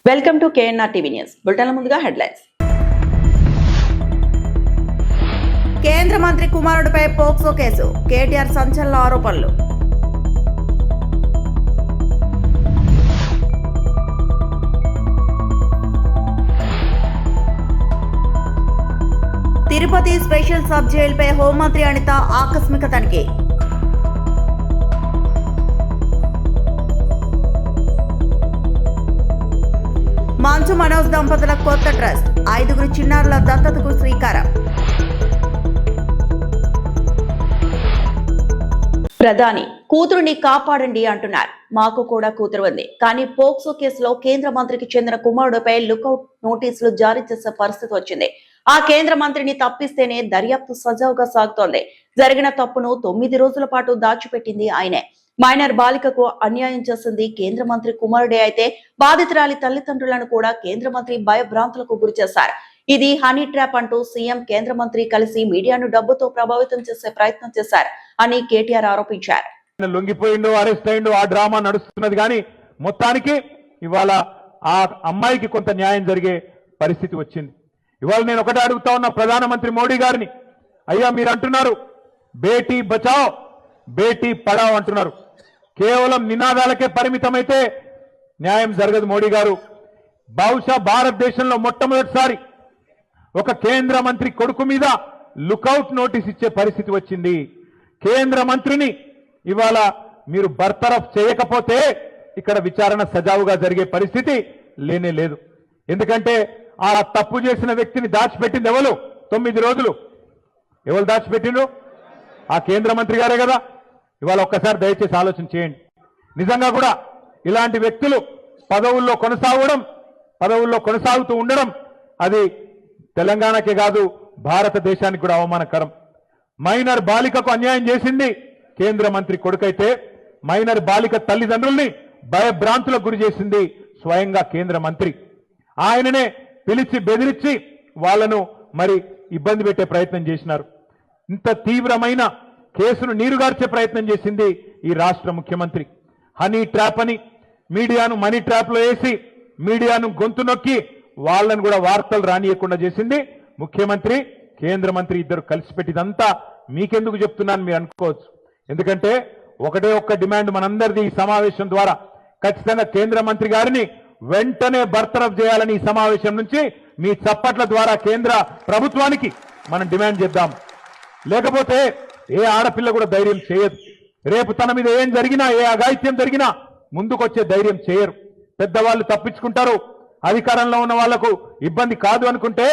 Welcome to KNR TV news. బులెటిన్ల ముందుగా headlines. కేంద్ర మంత్రి కుమారుడిపై పోక్సో కేసు, కేటీఆర్ సంచలన ఆరోపణలు. తిరుపతి స్పెషల్ సబ్ జైలుపై హోంమంత్రి అనిత ఆకస్మిక తనిఖీ. మంచు మనోజ్ దంపతుల కొత్త ట్రస్ట్, 5 చిన్నారుల దత్తతకు శ్రీకారం. ప్రధాని కూతురుని కాపాడండి అంటున్నారు. మాకు కూడా కూతురు ఉంది, కానీ పోక్సో కేసులో కేంద్ర మంత్రికి చెందిన కుమారుడిపై లుకౌట్ నోటీసులు జారీ చేసే పరిస్థితి వచ్చింది. ఆ కేంద్ర మంత్రిని తప్పిస్తేనే దర్యాప్తు సజావుగా సాగుతోంది. జరిగిన తప్పును 9 రోజుల పాటు దాచిపెట్టింది ఆయనే. మైనర్ బాలికకు అన్యాయం చేసింది కేంద్ర మంత్రి కుమారుడే అయితే బాధితురాలి తల్లిదండ్రులను కూడా కేంద్ర మంత్రి భయభ్రాంతులకు గురి చేశారు. ఇది హనీ ట్రాప్ అంటూ సీఎం కేంద్ర మంత్రి కలిసి మీడియాను డబ్బుతో ప్రభావితం చేసే ప్రయత్నం చేశారు అని కేటీఆర్ ఆరోపించారు. లొంగిపోయిండు, అరెస్ట్ అయిండు, ఆ డ్రామా నడుస్తున్నది. కానీ మొత్తానికి ఇవాళ ఆ అమ్మాయికి కొంత న్యాయం జరిగే పరిస్థితి వచ్చింది. ఇవాళ నేను ఒకటే అడుగుతా ఉన్నా ప్రధానమంత్రి మోడీ గారిని, అయ్యా మీరు అంటున్నారు బేటీ బచావ్ బేటీ పడావ్ అంటున్నారు. కేవలం నినాదాలకే పరిమితమైతే న్యాయం జరగదు. మోడీ గారు బహుశా భారతదేశంలో మొట్టమొదటిసారి ఒక కేంద్ర మంత్రి కొడుకు మీద లుకౌట్ నోటీస్ ఇచ్చే పరిస్థితి వచ్చింది. కేంద్ర మంత్రిని ఇవాళ మీరు బర్తరఫ్ చేయకపోతే ఇక్కడ విచారణ సజావుగా జరిగే పరిస్థితి లేనే లేదు. ఎందుకంటే ఆ తప్పు చేసిన వ్యక్తిని దాచిపెట్టింది ఎవరు? 9 రోజులు. ఎవరు దాచిపెట్టిండ్రు? ఆ కేంద్ర మంత్రి గారే కదా. ఇవాళ ఒక్కసారి దయచేసి ఆలోచన చేయండి. నిజంగా కూడా ఇలాంటి వ్యక్తులు పదవుల్లో కొనసాగుతూ ఉండడం అది తెలంగాణకే కాదు భారతదేశానికి కూడా అవమానకరం. మైనర్ బాలికకు అన్యాయం చేసింది కేంద్ర మంత్రి కొడుకైతే మైనర్ బాలిక తల్లిదండ్రుల్ని భయభ్రాంతులకు గురి చేసింది స్వయంగా కేంద్ర మంత్రి. ఆయననే పిలిచి బెదిరించి వాళ్లను మరి ఇబ్బంది పెట్టే ప్రయత్నం చేసినారు. ఇంత తీవ్రమైన కేసును నీరుగార్చే ప్రయత్నం చేసింది ఈ రాష్ట్ర ముఖ్యమంత్రి. హనీ ట్రాప్ అని మీడియాను మనీ ట్రాప్ లో వేసి మీడియాను గొంతు నొక్కి వాళ్ళను కూడా వార్తలు రానియకుండా చేసింది ముఖ్యమంత్రి, కేంద్ర మంత్రి ఇద్దరు కలిసి పెట్టిదంతా మీకెందుకు చెప్తున్నాను మీరు అనుకోవచ్చు. ఎందుకంటే ఒకటే ఒక్క డిమాండ్ మనందరిది ఈ సమావేశం ద్వారా, ఖచ్చితంగా కేంద్ర మంత్రి గారిని వెంటనే బర్తరఫ్ చేయాలని ఈ సమావేశం నుంచి మీ చప్పట్ల ద్వారా కేంద్ర ప్రభుత్వానికి మనం డిమాండ్ చేద్దాం. లేకపోతే ఏ ఆడపిల్ల కూడా ధైర్యం చేయదు. రేపు తన మీద ఏం జరిగినా, ఏ అఘాయిత్యం జరిగినా ముందుకొచ్చే ధైర్యం చేయరు. పెద్దవాళ్ళు తప్పించుకుంటారు. అధికారంలో ఉన్న వాళ్లకు ఇబ్బంది కాదు అనుకుంటే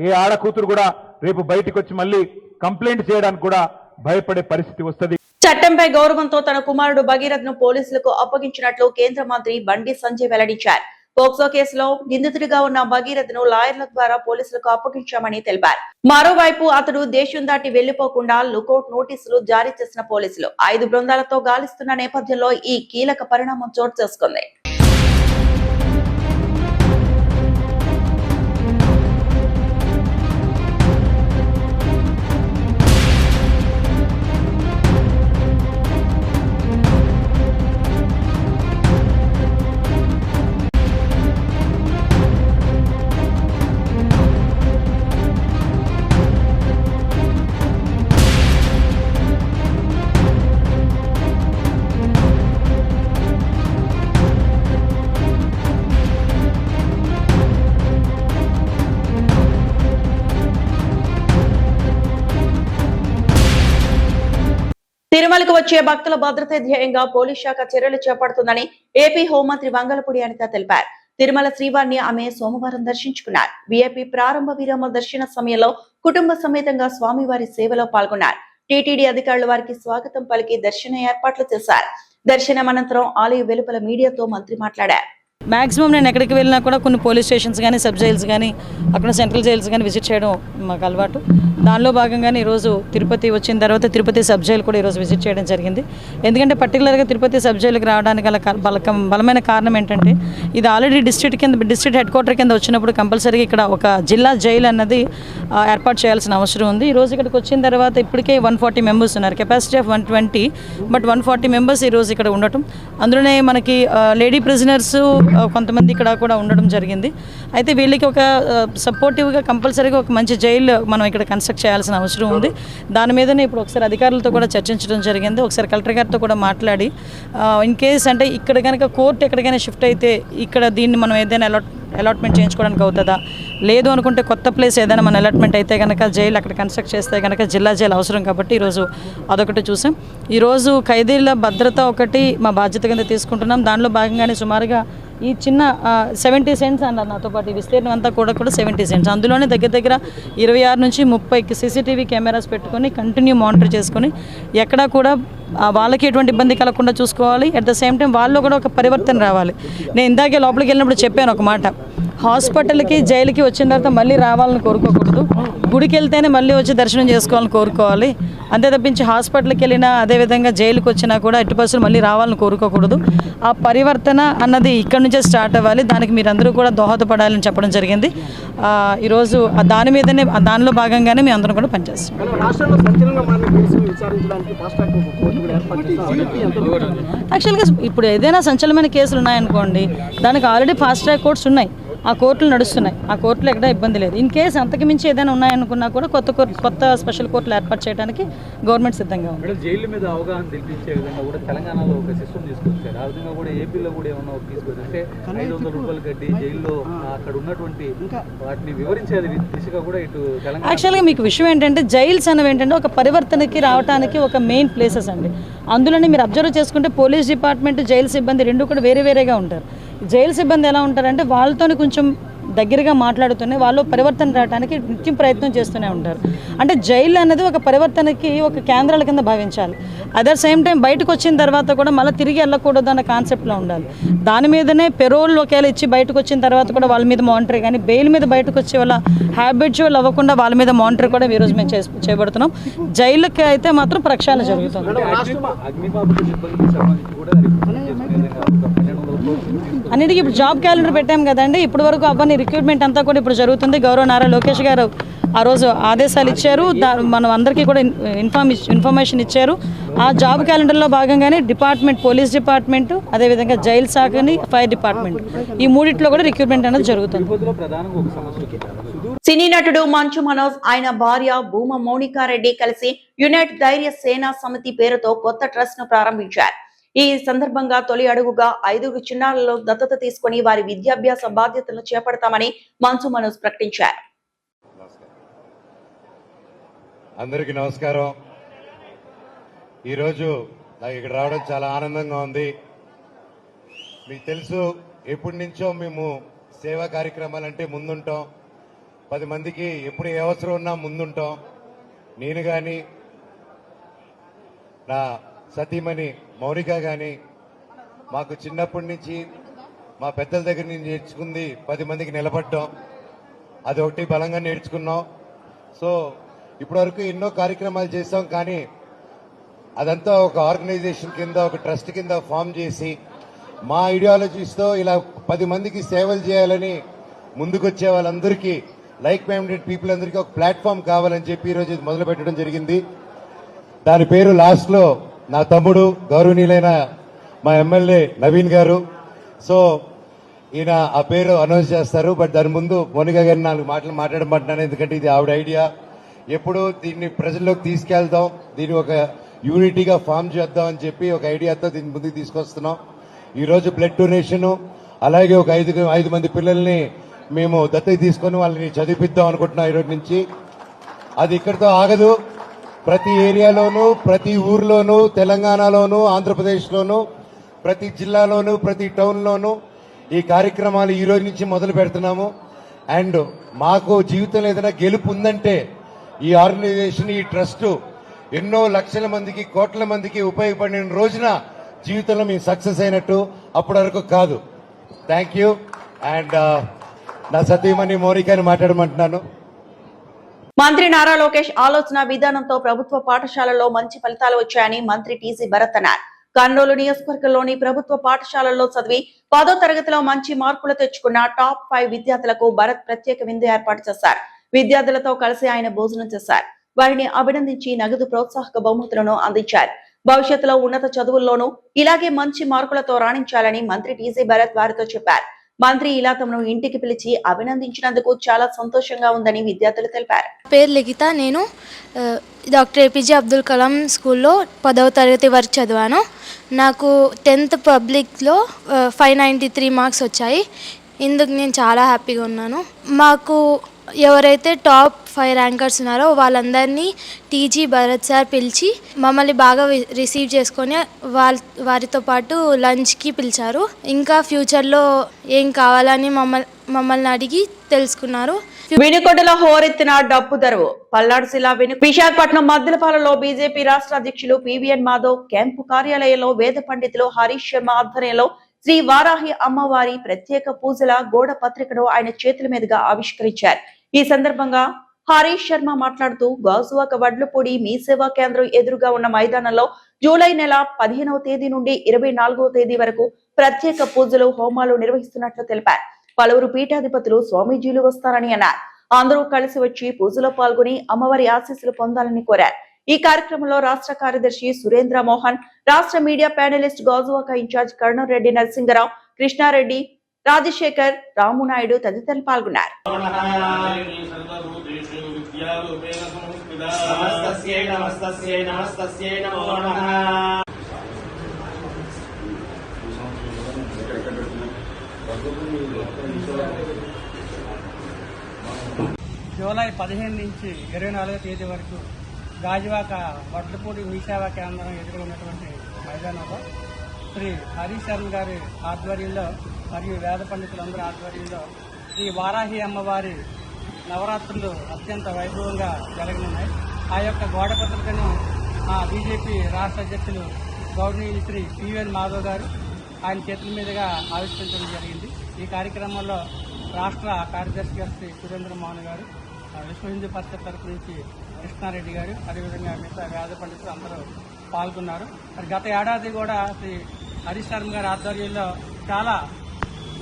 ఏ ఆడకూతురు కూడా రేపు బయటకు వచ్చి మళ్ళీ కంప్లైంట్ చేయడానికి కూడా భయపడే పరిస్థితి వస్తుంది. చట్టంపై గౌరవంతో తన కుమారుడు భగీరథ్ ను పోలీసులకు అప్పగించినట్లు కేంద్ర మంత్రి బండి సంజయ్ వెల్లడించారు. పోక్సో కేసులో నిందితుడిగా ఉన్న భగీరథ్ ను లాయర్ల ద్వారా పోలీసులకు అప్పగించామని తెలిపారు. మరోవైపు అతడు దేశం దాటి వెళ్లిపోకుండా లుకౌట్ నోటీసులు జారీ చేసిన పోలీసులు 5 బృందాలతో గాలిస్తున్న నేపథ్యంలో ఈ కీలక పరిణామం చోటు చేసుకుంది. తిరుమలకు వచ్చే భక్తుల భద్రత ధ్యేయంగా పోలీస్ శాఖ చర్యలు చేపడుతుందని ఏపీ హోంమంత్రి వంగలపూడి అనిత తెలిపారు. తిరుమల శ్రీవారిని ఆమె సోమవారం దర్శించుకున్నారు. వీఐపీ ప్రారంభ విరామ దర్శన సమయంలో కుటుంబ సమేతంగా స్వామివారి సేవలో పాల్గొన్నారు. టీటీడీ అధికారులు వారికి స్వాగతం పలికి దర్శన ఏర్పాట్లు చేశారు. దర్శనం అనంతరం ఆలయ వెలుపల మీడియాతో మంత్రి మాట్లాడారు. మ్యాక్సిమం నేను ఎక్కడికి వెళ్ళినా కూడా కొన్ని పోలీస్ స్టేషన్స్ కానీ సబ్ జైల్స్ కానీ అక్కడ సెంట్రల్ జైల్స్ కానీ విజిట్ చేయడం మాకు అలవాటు. దానిలో భాగంగానే ఈరోజు తిరుపతి వచ్చిన తర్వాత తిరుపతి సబ్ జైలు కూడా ఈరోజు విజిట్ చేయడం జరిగింది. ఎందుకంటే పర్టికులర్గా తిరుపతి సబ్ జైలుకి రావడానికి గల బలమైన కారణం ఏంటంటే ఇది ఆల్రెడీ డిస్ట్రిక్ట్ హెడ్ క్వార్టర్ కింద వచ్చినప్పుడు కంపల్సరీగా ఇక్కడ ఒక జిల్లా జైలు అన్నది ఏర్పాటు చేయాల్సిన అవసరం ఉంది. ఈరోజు ఇక్కడికి వచ్చిన తర్వాత ఇప్పటికే 140 మెంబర్స్ ఉన్నారు, కెపాసిటీ ఆఫ్ 120, బట్ 140 మెంబర్స్ ఈరోజు ఇక్కడ ఉండటం. అందులోనే మనకి లేడీ ప్రిజనర్స్ కొంతమంది ఇక్కడ కూడా ఉండడం జరిగింది. అయితే వీళ్ళకి ఒక సపోర్టివ్గా కంపల్సరీగా ఒక మంచి జైలు మనం ఇక్కడ కన్స్ట్రక్ట్ చేయాల్సిన అవసరం ఉంది. దాని మీదనే ఇప్పుడు ఒకసారి అధికారులతో కూడా చర్చించడం జరిగింది. ఒకసారి కలెక్టర్ గారితో కూడా మాట్లాడి ఇన్ కేస్ అంటే ఇక్కడ కనుక కోర్టు ఎక్కడికైనా షిఫ్ట్ అయితే ఇక్కడ దీన్ని మనం ఏదైనా అలాట్మెంట్ చేయించుకోవడానికి అవుతుందా, లేదు అనుకుంటే కొత్త ప్లేస్ ఏదైనా మన అలాట్మెంట్ అయితే కనుక జైలు అక్కడ కన్స్ట్రక్ట్ చేస్తే కనుక జిల్లా జైలు అవసరం కాబట్టి ఈరోజు అదొకటి చూసాం. ఈరోజు ఖైదీల భద్రత ఒకటి మా బాధ్యత కింద తీసుకుంటున్నాం. దానిలో భాగంగానే సుమారుగా ఈ చిన్న 70 సెంట్స్ అన్నారు నాతో పాటు ఈ విస్తీర్ణం అంతా కూడా 70 సెంట్స్, అందులోనే దగ్గర 26 నుంచి 30 సీసీటీవీ కెమెరాస్ పెట్టుకొని కంటిన్యూ మానిటర్ చేసుకొని ఎక్కడా కూడా వాళ్ళకి ఎటువంటి ఇబ్బంది కలగకుండా చూసుకోవాలి. అట్ ద సేమ్ టైం వాళ్ళు కూడా ఒక పరివర్తన రావాలి. నేను ఇందాకే లోపలికి వెళ్ళినప్పుడు చెప్పాను ఒక మాట, హాస్పిటల్కి జైలుకి వచ్చిన తర్వాత మళ్ళీ రావాలని కోరుకోకూడదు, గుడికి వెళ్తేనే మళ్ళీ వచ్చి దర్శనం చేసుకోవాలని కోరుకోవాలి. అంతే తప్పించి హాస్పిటల్కి వెళ్ళినా అదేవిధంగా జైలుకి వచ్చినా కూడా ఎట్టి పరిస్థితులు మళ్ళీ రావాలని కోరుకోకూడదు. ఆ పరివర్తన అన్నది ఇక్కడ నుంచే స్టార్ట్ అవ్వాలి. దానికి మీరందరూ కూడా దోహదపడాలని చెప్పడం జరిగింది. ఈరోజు దాని మీదనే దానిలో భాగంగానే మేము అందరం కూడా పనిచేస్తాం. యాక్చువల్గా ఇప్పుడు ఏదైనా సంచలనమైన కేసులు ఉన్నాయనుకోండి, దానికి ఆల్రెడీ ఫాస్ట్ ట్రాక్ కోర్ట్స్ ఉన్నాయి, ఆ కోర్టులు నడుస్తున్నాయి, ఆ కోర్టులో ఎక్కడ ఇబ్బంది లేదు. ఇన్ కేసు అంతకు మించి ఏదైనా ఉన్నాయనుకున్నా కూడా కొత్త స్పెషల్ కోర్టులు ఏర్పాటు చేయడానికి గవర్నమెంట్ సిద్ధంగా ఉంది. జైలు మీద అవగాహన తెలిపించే విధంగా కూడా తెలంగాణలో ఒక సిస్టమ్ తీసుకొచ్చారు. ఆ విధంగా కూడా ఏపీలో కూడా ఏమన్నా తీసుకొచ్చారు అంటే 500 రూపాయలు కట్టి జైల్లో అక్కడ ఉన్నటువంటి వాటిని వివరించే దిశగా కూడా ఇటు తెలంగాణ. యాక్చువల్గా మీకు విషయం ఏంటంటే జైల్స్ అనేవి ఏంటంటే ఒక పరివర్తనకి రావడానికి ఒక మెయిన్ ప్లేసెస్ అండి. అందులోనే మీరు అబ్జర్వ్ చేసుకుంటే పోలీస్ డిపార్ట్మెంట్ జైలు సిబ్బంది రెండు కూడా వేరేగా ఉంటారు. జైలు సిబ్బంది ఎలా ఉంటారంటే వాళ్ళతోనే కొంచెం దగ్గరగా మాట్లాడుతూనే వాళ్ళు పరివర్తన రావడానికి నిత్యం ప్రయత్నం చేస్తూనే ఉంటారు. అంటే జైలు అనేది ఒక పరివర్తనకి ఒక కేంద్రాల కింద భావించాలి. అదే సేమ్ టైం బయటకు వచ్చిన తర్వాత కూడా మళ్ళీ తిరిగి వెళ్ళకూడదు అన్న కాన్సెప్ట్లో ఉండాలి. దాని మీదనే పెరోల్ ఒకవేళ ఇచ్చి బయటకు వచ్చిన తర్వాత కూడా వాళ్ళ మీద మానిటర్, కానీ బెయిల్ మీద బయటకు వచ్చే వాళ్ళ హ్యాబిచువల్ అవ్వకుండా వాళ్ళ మీద మానిటర్ కూడా ఈరోజు మేము చేపడుతున్నాం. జైలుకి అయితే మాత్రం ప్రక్షాళన జరుగుతుంది. అన్నిటికీ ఇప్పుడు జాబ్ క్యాలెండర్ పెట్టాం కదండి, ఇప్పటి వరకు అవన్నీ రిక్రూట్మెంట్ అంతా కూడా ఇప్పుడు జరుగుతుంది. గౌరవ నారా లోకేష్ గారు ఆ రోజు ఆదేశాలు ఇచ్చారు, మనం అందరికీ కూడా ఇన్ఫర్మేషన్ ఇచ్చారు. ఆ జాబ్ క్యాలెండర్లో భాగంగానే పోలీస్ డిపార్ట్మెంట్, అదేవిధంగా జైలు శాఖని, ఫైర్ డిపార్ట్మెంట్, ఈ మూడిట్లో కూడా రిక్రూట్మెంట్ అనేది జరుగుతుంది. సినీ నటుడు మంచు మనోజ్, ఆయన భార్య భూమా మౌనికారెడ్డి కలిసి యునైట్ ధైర్య సేనా సమితి పేరుతో కొత్త ట్రస్ట్ ను ప్రారంభించారు. ఈ సందర్భంగా తొలి అడుగుగా 5 చిన్నారులలో దత్తత తీసుకుని వారి విద్యాభ్యాస బాధ్యతలను చేపడతామని మంచు మనోజ్ ప్రకటించారు. అందరికీ నమస్కారం. ఈరోజు నాకు ఇక్కడ రావడం చాలా ఆనందంగా ఉంది. మీకు తెలుసు, ఎప్పటి నుంచో మేము సేవా కార్యక్రమాలంటే ముందుంటాం, 10 మందికి ఎప్పుడు ఏ అవసరం ఉన్నా ముందుంటాం. నేను కానీ నా సతీమణి మౌనిక కానీ మాకు చిన్నప్పటి నుంచి మా పెద్దల దగ్గర నుంచి నేర్చుకుంది 10 మందికి నిలబడటం, అది ఒకటి బలంగా నేర్చుకున్నాం. సో ఇప్పటివరకు ఎన్నో కార్యక్రమాలు చేసాం, కానీ అదంతా ఒక ఆర్గనైజేషన్ కింద, ఒక ట్రస్ట్ కింద ఫామ్ చేసి మా ఐడియాలజీస్తో ఇలా 10 మందికి సేవలు చేయాలని ముందుకొచ్చే వాళ్ళందరికీ, లైక్ మైండెడ్ పీపుల్ అందరికీ ఒక ప్లాట్ఫామ్ కావాలని చెప్పి ఈరోజు మొదలు పెట్టడం జరిగింది. దాని పేరు లాస్ట్లో నా తమ్ముడు గౌరవనీయులైన మా ఎమ్మెల్యే నవీన్ గారు. సో ఈయన ఆ పేరు అనౌన్స్ చేస్తారు. బట్ దాని ముందు మౌనిక గారిని 4 మాటలు మాట్లాడమంటున్నాను, ఎందుకంటే ఇది ఆవిడ ఐడియా. ఎప్పుడు దీన్ని ప్రజల్లోకి తీసుకెళ్దాం, దీన్ని ఒక యూనిటీగా ఫామ్ చేద్దాం అని చెప్పి ఒక ఐడియాతో దీన్ని ముందుకు తీసుకొస్తున్నాం. ఈరోజు బ్లడ్ డొనేషన్, అలాగే ఒక 5 మంది పిల్లల్ని మేము దత్తత తీసుకొని వాళ్ళని చదివిద్దాం అనుకుంటున్నాం ఈరోజు నుంచి. అది ఇక్కడితో ఆగదు. ప్రతి ఏరియాలోనూ, ప్రతి ఊర్లోనూ, తెలంగాణలోనూ, ఆంధ్రప్రదేశ్లోనూ, ప్రతి జిల్లాలోనూ, ప్రతి టౌన్లోనూ ఈ కార్యక్రమాలు ఈ రోజు నుంచి మొదలు పెడుతున్నాము. అండ్ మాకు జీవితంలో ఏదైనా గెలుపు ఉందంటే ఈ ఆర్గనైజేషన్, ఈ ట్రస్ట్ ఎన్నో లక్షల మందికి, కోట్ల మందికి ఉపయోగపడిన రోజున జీవితంలో మేము సక్సెస్ అయినట్టు, అప్పటి వరకు కాదు. Thank you. అండ్ నా సతీమణి మౌనికని మాట్లాడమంటున్నాను. మంత్రి నారా లోకేష్ ఆలోచన విధానంతో ప్రభుత్వ పాఠశాలల్లో మంచి ఫలితాలు వచ్చాయని మంత్రి టీజీ భరత్ అన్నారు. కర్నూలు నియోజకవర్గంలోని ప్రభుత్వ పాఠశాలల్లో చదివి 10వ తరగతిలో మంచి మార్కులు తెచ్చుకున్న టాప్ 5 విద్యార్థులకు భరత్ ప్రత్యేక విందు ఏర్పాటు చేశారు. విద్యార్థులతో కలిసి ఆయన భోజనం చేశారు. వారిని అభినందించి నగదు ప్రోత్సాహక బహుమతులను అందించారు. భవిష్యత్తులో ఉన్నత చదువుల్లోనూ ఇలాగే మంచి మార్కులతో రాణించాలని మంత్రి టీజీ భరత్ వారితో చెప్పారు. మంత్రి ఇలా తమను ఇంటికి పిలిచి అభినందించినందుకు చాలా సంతోషంగా ఉందని విద్యార్థులు తెలిపారు. పేరు లిఖిత. నేను డాక్టర్ ఏపీజే అబ్దుల్ కలాం స్కూల్లో 10వ తరగతి వరకు చదివాను. నాకు 10th పబ్లిక్లో 593 మార్క్స్ వచ్చాయి. ఇందుకు నేను చాలా హ్యాపీగా ఉన్నాను. మాకు ఎవరైతే టాప్ 5 ర్యాంకర్స్ ఉన్నారో వాళ్ళందరినీ టీజీ భరత్ సార్ పిలిచి మమ్మల్ని బాగా రిసీవ్ చేసుకొని వారితో పాటు లంచ్కి పిలిచారు. ఇంకా ఫ్యూచర్లో ఏం కావాలని మమ్మల్ని అడిగి తెలుసుకున్నారు. వినుకొండలో హోరెత్తిన డప్పు దరువు. పల్నాడు జిల్లా విశాఖపట్నం మద్దలపాలలో బీజేపీ రాష్ట్ర అధ్యక్షులు పివిఎన్ మాధవ్ క్యాంపు కార్యాలయంలో వేద పండితులు హరీష్ శర్మ ఆధ్వర్యంలో శ్రీ వారాహి అమ్మవారి ప్రత్యేక పూజల గోడ పత్రికను ఆయన చేతుల మీదుగా ఆవిష్కరించారు. ఈ సందర్భంగా హరీష్ శర్మ మాట్లాడుతూ గాజువాక వడ్లపూడి మీ సేవా కేంద్రం ఎదురుగా ఉన్న మైదానంలో జూలై నెల 15వ తేదీ నుండి 24వ తేదీ వరకు ప్రత్యేక పూజలు హోమాలు నిర్వహిస్తున్నట్లు తెలిపారు. పలువురు పీఠాధిపతులు స్వామీజీలు వస్తారని అన్నారు. అందరూ కలిసి వచ్చి పూజలో పాల్గొని అమ్మవారి ఆశీస్సులు పొందాలని కోరారు. ఈ కార్యక్రమంలో రాష్ట్ర కార్యదర్శి సురేంద్ర మోహన్, రాష్ట్ర మీడియా ప్యానలిస్ట్ గాజువాక ఇన్ఛార్జ్ కర్ణం రెడ్డి నరసింగరావు, కృష్ణారెడ్డి, రాజశేఖర్, రామునాయుడు తదితరులు పాల్గొన్నారు. జూలై 15 నుంచి 24వ తేదీ వరకు గాజువాక వడ్లపూడి మీ సేవా కేంద్రం ఎదురుగా ఉన్నటువంటి మైదానంలో శ్రీ హరీష్ శర్మ గారి ఆధ్వర్యంలో మరియు వేద పండితులందరి ఆధ్వర్యంలో శ్రీ వారాహి అమ్మవారి నవరాత్రులు అత్యంత వైభవంగా జరగనున్నాయి. ఆ యొక్క గోడ పత్రికను బీజేపీ రాష్ట్ర అధ్యక్షులు గౌరవనీయులు శ్రీ పివిఎన్ మాధవ్ గారు ఆయన చేతుల మీదుగా ఆవిష్కరించడం జరిగింది. ఈ కార్యక్రమంలో రాష్ట్ర కార్యదర్శి గారు శ్రీ సురేంద్ర మోహన్ గారు, విశ్వ హిందూ పరిషత్ తరఫు నుంచి కృష్ణారెడ్డి గారు, అదేవిధంగా మిగతా వేద పండితులు అందరూ పాల్గొన్నారు. మరి గత ఏడాది కూడా శ్రీ హరీష్ శర్మ గారి ఆధ్వర్యంలో చాలా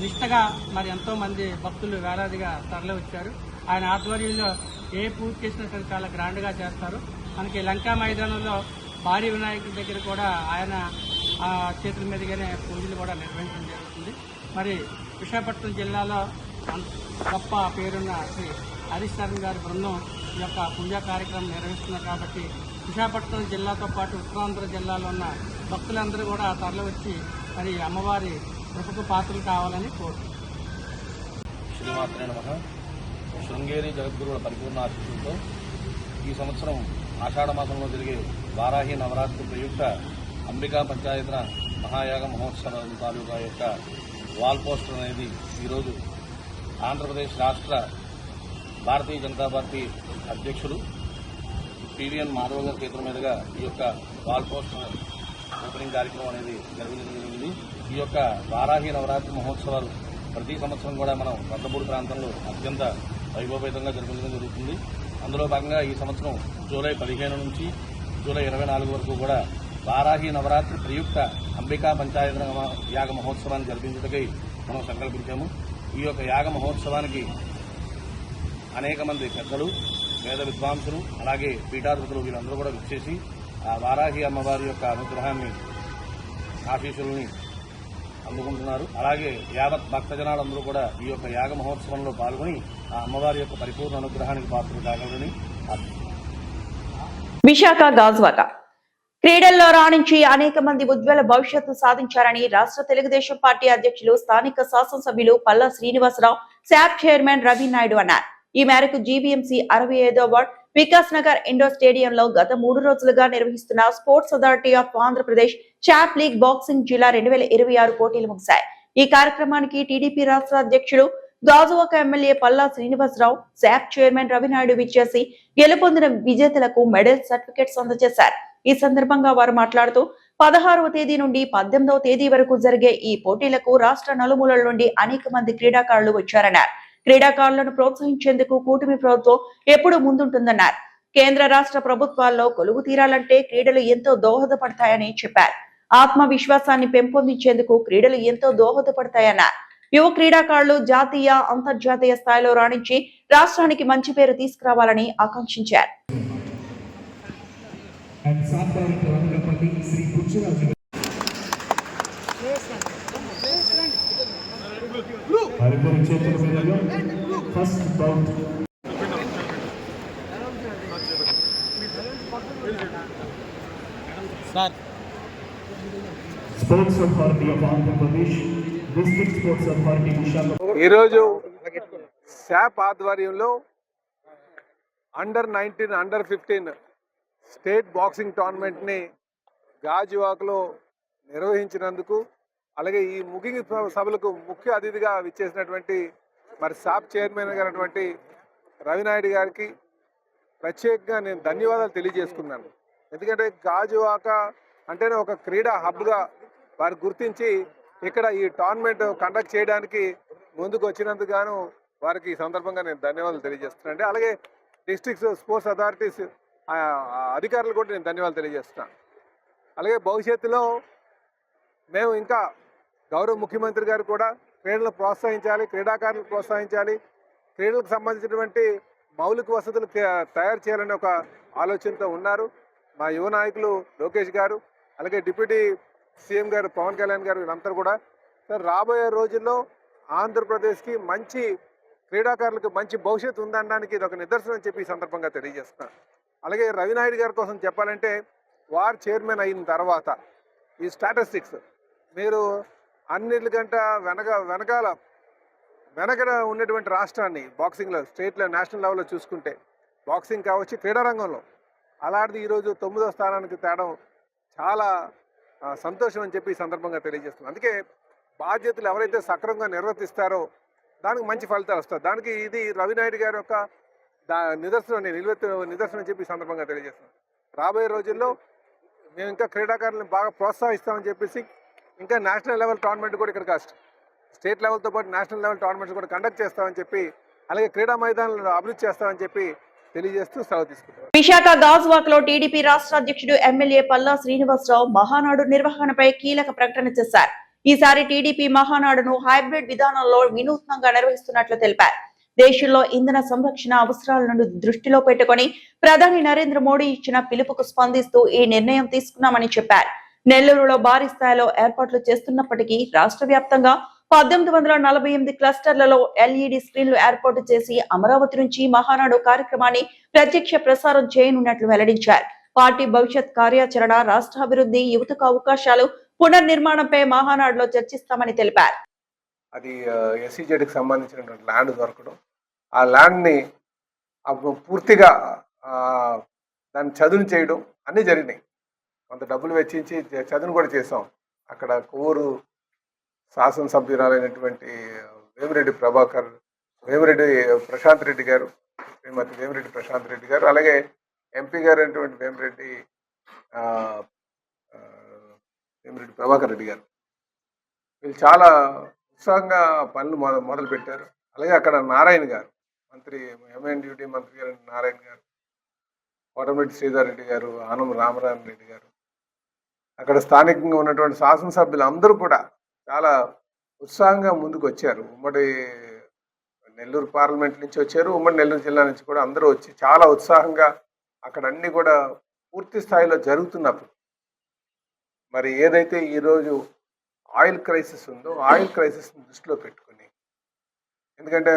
నిష్టగా మరి ఎంతో మంది భక్తులు వేలాదిగా తరలి వచ్చారు. ఆయన ఆధ్వర్యంలో ఏ పూజ చేసినా సరే చాలా గ్రాండ్గా చేస్తారు. మనకి లంకా మైదానంలో భారీ వినాయకుడి దగ్గర కూడా ఆయన చేతుల మీదుగానే పూజలు కూడా నిర్వహించడం జరుగుతుంది. మరి విశాఖపట్నం జిల్లాలో గొప్ప పేరున్న శ్రీ హరీష్ శర్మ గారి బృందం ఈ యొక్క పూజా కార్యక్రమం నిర్వహిస్తున్నారు. కాబట్టి విశాఖపట్నం జిల్లాతో పాటు ఉత్తరాంధ్ర జిల్లాలో ఉన్న భక్తులందరూ కూడా తరలి వచ్చి మరి అమ్మవారి కృపకు పాత్రలు కావాలని కోరుతున్నారు. శ్రీమాత్రే నమః. శృంగేరి జగద్గురువుల పరిపూర్ణ ఆశీస్సులతో ఈ సంవత్సరం ఆషాఢ మాసంలో జరిగే వారాహి నవరాత్రి ప్రయుక్త అంబికా పంచాయతన మహాయాగ మహోత్సవం తాలూకా యొక్క వాల్ పోస్టర్ అనేది ఈరోజు ఆంధ్రప్రదేశ్ రాష్ట్ర భారతీయ జనతా పార్టీ అధ్యక్షులు పివిఎన్ మాధవ్ గారి చేతుల మీదుగా ఈ యొక్క వాల్ పోస్టర్ ఓపెనింగ్ కార్యక్రమం అనేది నిర్వహించడం జరిగింది. ఈ యొక్క వారాహి నవరాత్రి మహోత్సవాలు ప్రతి సంవత్సరం కూడా మనం వడ్లపూడి ప్రాంతంలో అత్యంత వైభవపేతంగా జరిపించడం జరుగుతుంది. అందులో భాగంగా ఈ సంవత్సరం జూలై 15 నుంచి జూలై 24 వరకు కూడా వారాహి నవరాత్రి ప్రయుక్త అంబికా పంచాయతన యాగ మహోత్సవాన్ని జరిపించటకై మనం సంకల్పించాము. ఈ యొక్క యాగ మహోత్సవానికి అనేక మంది పెద్దలు, వేద విద్వాంసులు, అలాగే పీఠాధిపతులు వీళ్ళందరూ కూడా విచ్చేసి ఆ వారాహి అమ్మవారి యొక్క అనుగ్రహాన్ని, ఆశీస్సుల్ని అందుకుంటున్నారు. అలాగే యావత్ భక్తజనాలందరూ కూడా ఈ యొక్క యాగ మహోత్సవంలో పాల్గొని ఆ అమ్మవారి యొక్క పరిపూర్ణ అనుగ్రహానికి పాత్రలు కాగలని విశాఖ గాజువాక క్రీడల్లో రాణించి అనేక మంది ఉజ్వల భవిష్యత్తు సాధించారని రాష్ట్ర తెలుగుదేశం పార్టీ అధ్యక్షులు, స్థానిక శాసనసభ్యులు పల్లా శ్రీనివాసరావు, శాప్ చైర్మన్ రవి నాయుడు అన్నారు. ఈ మేరకు జీవీఎంసీ 65వ వార్డ్ వికాస్ నగర్ ఇండోర్ స్టేడియంలో గత 3 రోజులుగా నిర్వహిస్తున్న స్పోర్ట్స్ అథారిటీ ఆఫ్ ఆంధ్రప్రదేశ్ చాప్ లీగ్ బాక్సింగ్ జిల్లా 2026 పోటీలు ముగిశాయి. ఈ కార్యక్రమానికి టీడీపీ రాష్ట్ర అధ్యక్షుడు, Gajuwaka MLA Palla Srinivasarao, SAAP chairman Ravi Naidu విచ్చేసి గెలుపొందిన విజేతలకు మెడల్ సర్టిఫికెట్స్ అందజేశారు. ఈ సందర్భంగా వారు మాట్లాడుతూ 16వ తేదీ నుండి 18వ తేదీ వరకు జరిగే ఈ పోటీలకు రాష్ట్ర నలుమూలల నుండి అనేక మంది క్రీడాకారులు వచ్చారన్నారు. క్రీడాకారులను ప్రోత్సహించేందుకు కూటమి ప్రభుత్వం ఎప్పుడూ ముందుంటుందన్నారు. కేంద్ర రాష్ట్ర ప్రభుత్వాల్లో కొలువు తీరాలంటే క్రీడలు ఎంతో దోహదపడతాయని చెప్పారు. ఆత్మవిశ్వాసాన్ని పెంపొందించేందుకు క్రీడలు ఎంతో దోహదపడతాయన్నారు. యువ క్రీడాకారులు జాతీయ, అంతర్జాతీయ స్థాయిలో రాణించి రాష్ట్రానికి మంచి పేరు తీసుకురావాలని ఆకాంక్షించారు. Sports authority of Andhra Pradesh, district sports authority Visakhapatnam. ఈరోజు శాప్ ఆధ్వర్యంలో అండర్-19, అండర్-15 స్టేట్ బాక్సింగ్ టోర్నమెంట్ని గాజువాకలో నిర్వహించినందుకు, అలాగే ఈ ముగింపు సభలకు ముఖ్య అతిథిగా విచ్చేసినటువంటి మరి శాప్ చైర్మన్ గారైనటువంటి రవినాయుడు గారికి ప్రత్యేకంగా నేను ధన్యవాదాలు తెలియజేసుకున్నాను. ఎందుకంటే గాజువాక అంటేనే ఒక క్రీడా హబ్గా వారు గుర్తించి ఇక్కడ ఈ టోర్నమెంట్ కండక్ట్ చేయడానికి ముందుకు వచ్చినందుకు గాను వారికి ఈ సందర్భంగా నేను ధన్యవాదాలు తెలియజేస్తున్నాను. అలాగే డిస్ట్రిక్ట్ స్పోర్ట్స్ అథారిటీస్ అధికారులు కూడా నేను ధన్యవాదాలు తెలియజేస్తున్నాను. అలాగే భవిష్యత్తులో మేము ఇంకా గౌరవ ముఖ్యమంత్రి గారు కూడా క్రీడలను ప్రోత్సహించాలి, క్రీడాకారులను ప్రోత్సహించాలి, క్రీడలకు సంబంధించినటువంటి మౌలిక వసతులు తయారు చేయాలనే ఒక ఆలోచనతో ఉన్నారు. మా యువ నాయకులు లోకేష్ గారు, అలాగే డిప్యూటీ సీఎం గారు పవన్ కళ్యాణ్ గారు, వీళ్ళందరూ కూడా సార్ రాబోయే రోజుల్లో ఆంధ్రప్రదేశ్కి మంచి క్రీడాకారులకు మంచి భవిష్యత్తు ఉందనడానికి ఇది ఒక నిదర్శనం అని చెప్పి ఈ సందర్భంగా తెలియజేస్తున్నాను. అలాగే రవినాయుడు గారి కోసం చెప్పాలంటే వారు చైర్మన్ అయిన తర్వాత ఈ స్టాటిస్టిక్స్ మీరు అన్నిటికంటే వెనకడ ఉన్నటువంటి రాష్ట్రాన్ని బాక్సింగ్లో స్టేట్లో నేషనల్ లెవెల్లో చూసుకుంటే బాక్సింగ్ కావచ్చు, క్రీడారంగంలో అలాంటిది ఈరోజు 9వ స్థానానికి తేడం చాలా సంతోషం అని చెప్పి ఈ సందర్భంగా తెలియజేస్తున్నాను. అందుకే బాధ్యతలు ఎవరైతే సక్రమంగా నిర్వర్తిస్తారో దానికి మంచి ఫలితాలు వస్తాయి. దానికి ఇది రవినాయుడు గారి యొక్క నిదర్శనం, నిదర్శనం అని చెప్పి ఈ సందర్భంగా తెలియజేస్తున్నాను. రాబోయే రోజుల్లో మేము ఇంకా క్రీడాకారులను బాగా ప్రోత్సహిస్తామని చెప్పేసి ఇంకా నేషనల్ లెవెల్ టోర్నమెంట్ కూడా ఇక్కడ స్టేట్ లెవెల్తో పాటు నేషనల్ లెవెల్ టోర్నమెంట్స్ కూడా కండక్ట్ చేస్తామని చెప్పి, అలాగే క్రీడా మైదానాలను అభివృద్ధి చేస్తామని చెప్పి తెలియజేస్తూ సెలవు తీసుకుంటాం. విశాఖ గాజువాక్ లో టీడీపీ రాష్ట్ర అధ్యక్షుడు ఎమ్మెల్యే పల్లా శ్రీనివాసరావు మహానాడు నిర్వహణపై కీలక ప్రకటన చేశారు. ఈసారి టీడీపీ మహానాడును హైబ్రిడ్ విధానంలో వినూత్నంగా నిర్వహిస్తున్నట్లు తెలిపారు. దేశంలో ఇంధన సంరక్షణ అవసరాలను దృష్టిలో పెట్టుకుని ప్రధాని నరేంద్ర మోడీ ఇచ్చిన పిలుపుకు స్పందిస్తూ ఈ నిర్ణయం తీసుకున్నామని చెప్పారు. నెల్లూరులో భారీ స్థాయిలో ఏర్పాట్లు చేస్తున్నప్పటికీ రాష్ట్ర వ్యాప్తంగా 1848 క్లస్టర్లలో ఎల్ఈడి స్క్రీన్లు ఏర్పాటు చేసి అమరావతి నుంచి మహానాడు కార్యక్రమాన్ని ప్రత్యక్ష ప్రసారం చేయనున్నట్లు వెల్లడించారు. పార్టీ భవిష్యత్ కార్యాచరణ, రాష్ట్రాభివృద్ధి, యువతకు అవకాశాలు, పునర్నిర్మాణంపై మహానాడులో చర్చిస్తామని తెలిపారు. అది ఎస్సీజెడ్కి సంబంధించినటువంటి ల్యాండ్ దొరకడం, ఆ ల్యాండ్ని పూర్తిగా దాన్ని చదును చేయడం అన్నీ జరిగినాయి. కొంత డబ్బులు వెచ్చించి చదును కూడా చేసాం. అక్కడ కోరు శాసనసభ్యురాలైనటువంటి వేమిరెడ్డి ప్రశాంత్ రెడ్డి గారు, శ్రీమతి వేమిరెడ్డి ప్రశాంత్ రెడ్డి గారు, అలాగే ఎంపీ గారు అయినటువంటి వేమిరెడ్డి ప్రభాకర్ రెడ్డి గారు, వీళ్ళు చాలా ఉత్సాహంగా పనులు మొదలు పెట్టారు. అలాగే అక్కడ నారాయణ గారు, మంత్రి ఎంఎన్డ్యూటీ మంత్రి గారు నారాయణ గారు, కోటమిరెడ్డి శ్రీధర్ రెడ్డి గారు, ఆనం రామనారాయణ రెడ్డి గారు, అక్కడ స్థానికంగా ఉన్నటువంటి శాసనసభ్యులు అందరూ కూడా చాలా ఉత్సాహంగా ముందుకు వచ్చారు. ఉమ్మడి నెల్లూరు పార్లమెంట్ నుంచి వచ్చారు, ఉమ్మడి నెల్లూరు జిల్లా నుంచి కూడా అందరూ వచ్చి చాలా ఉత్సాహంగా అక్కడ అన్నీ కూడా పూర్తి స్థాయిలో జరుగుతున్నప్పుడు మరి ఏదైతే ఈరోజు ఆయిల్ క్రైసిస్ ఉందో ఆయిల్ క్రైసిస్ని దృష్టిలో పెట్టుకుని, ఎందుకంటే